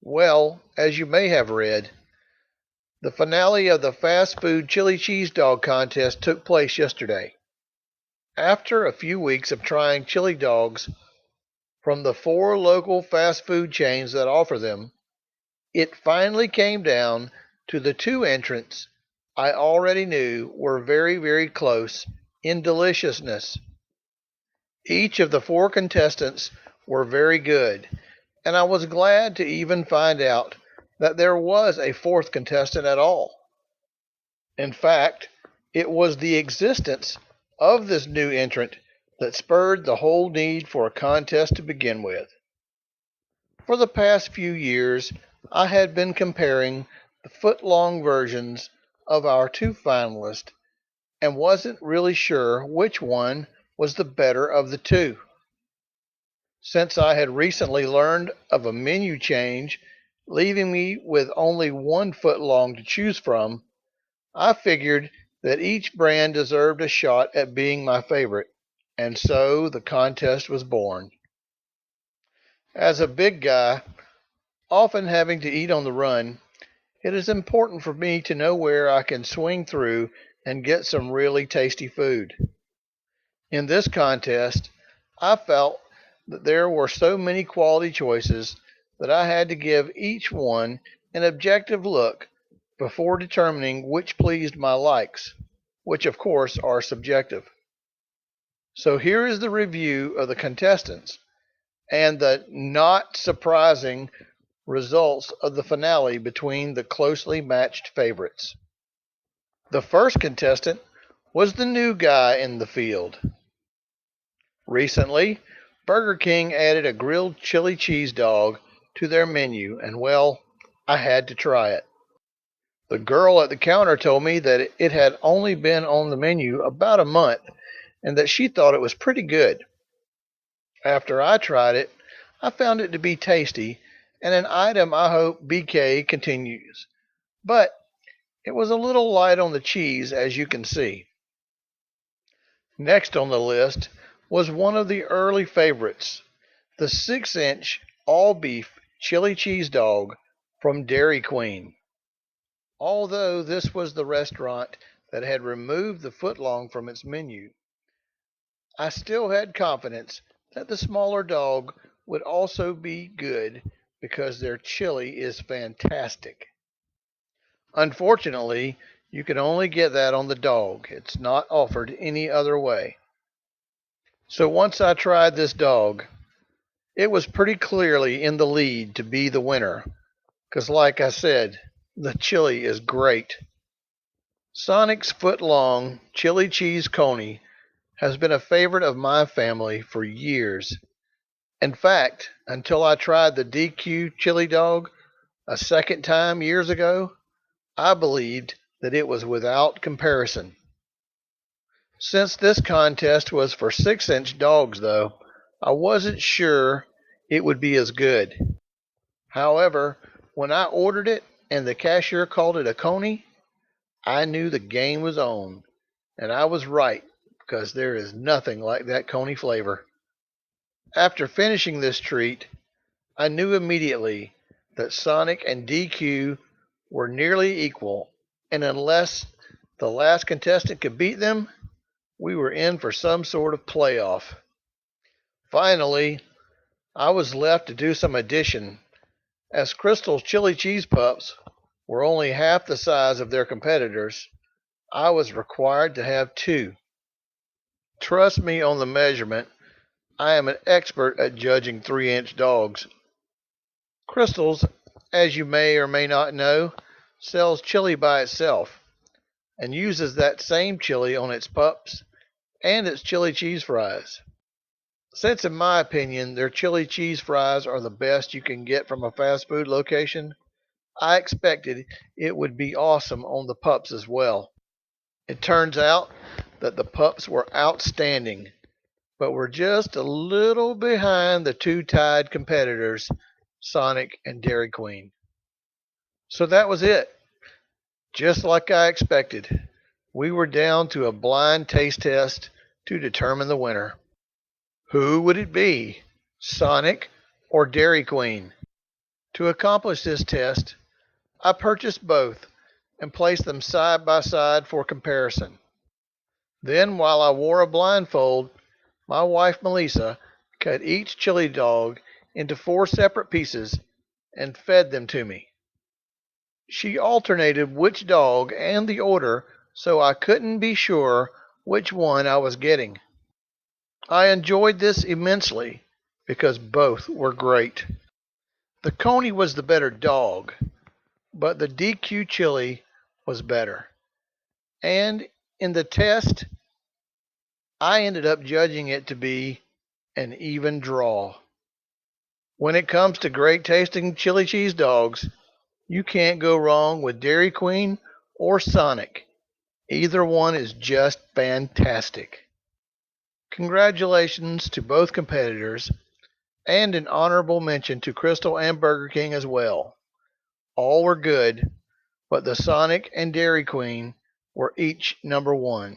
Well, as you may have read, the finale of the fast food chili cheese dog contest took place yesterday. After a few weeks of trying chili dogs from the four local fast food chains that offer them, it finally came down to the two entrants I already knew were very, very close in deliciousness. Each of the four contestants were very good, and I was glad to even find out that there was a fourth contestant at all. In fact, it was the existence of this new entrant that spurred the whole need for a contest to begin with. For the past few years, I had been comparing the foot-long versions of our two finalists and wasn't really sure which one was the better of the two. Since I had recently learned of a menu change leaving me with only 1 foot long to choose from, I figured that each brand deserved a shot at being my favorite, and so the contest was born. As a big guy, often having to eat on the run, it is important for me to know where I can swing through and get some really tasty food. In this contest, I felt that there were so many quality choices that I had to give each one an objective look before determining which pleased my likes, which of course are subjective. So here is the review of the contestants and the not surprising results of the finale between the closely matched favorites. The first contestant was the new guy in the field. Recently, Burger King added a grilled chili cheese dog to their menu, and well, I had to try it. The girl at the counter told me that it had only been on the menu about a month and that she thought it was pretty good. After I tried it, I found it to be tasty and an item I hope BK continues. But it was a little light on the cheese, as you can see. Next on the list was one of the early favorites, the 6-inch all beef chili cheese dog from Dairy Queen. Although this was the restaurant that had removed the footlong from its menu, I still had confidence that the smaller dog would also be good because their chili is fantastic. Unfortunately, you can only get that on the dog. It's not offered any other way. So once I tried this dog, it was pretty clearly in the lead to be the winner. Because, like I said, the chili is great. Sonic's foot-long chili cheese coney has been a favorite of my family for years. In fact, until I tried the DQ chili dog a second time years ago, I believed that it was without comparison. Since this contest was for 6-inch dogs, though, I wasn't sure it would be as good. However, when I ordered it and the cashier called it a coney, I knew the game was on. And I was right, because there is nothing like that coney flavor. After finishing this treat, I knew immediately that Sonic and DQ were nearly equal, and unless the last contestant could beat them, we were in for some sort of playoff. Finally, I was left to do some addition, as Crystal's chili cheese pups were only half the size of their competitors. I was required to have two. Trust me on the measurement, I am an expert at judging 3-inch dogs. Crystal's, as you may or may not know, sells chili by itself and uses that same chili on its pups and its chili cheese fries. Since, in my opinion, their chili cheese fries are the best you can get from a fast food location, I expected it would be awesome on the pups as well. It turns out that the pups were outstanding, but were just a little behind the two tied competitors, Sonic and Dairy Queen. So that was it. Just like I expected, we were down to a blind taste test to determine the winner. Who would it be, Sonic or Dairy Queen? To accomplish this test, I purchased both and placed them side by side for comparison. Then, while I wore a blindfold, my wife Melissa cut each chili dog into 4 separate pieces and fed them to me. She alternated which dog and the order so I couldn't be sure which one I was getting. I enjoyed this immensely because both were great. The Coney was the better dog, but the DQ chili was better. And in the test, I ended up judging it to be an even draw. When it comes to great tasting chili cheese dogs, you can't go wrong with Dairy Queen or Sonic. Either one is just fantastic. Congratulations to both competitors, and an honorable mention to Crystal and Burger King as well. All were good, but the Sonic and Dairy Queen were each number one.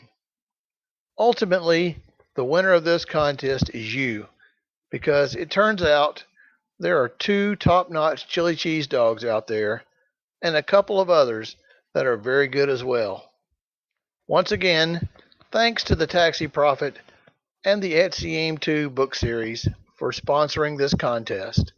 Ultimately, the winner of this contest is you, because it turns out there are 2 top-notch chili cheese dogs out there and a couple of others that are very good as well. Once again, thanks to the Taxi Prophet and the Etsy Aim 2 book series for sponsoring this contest.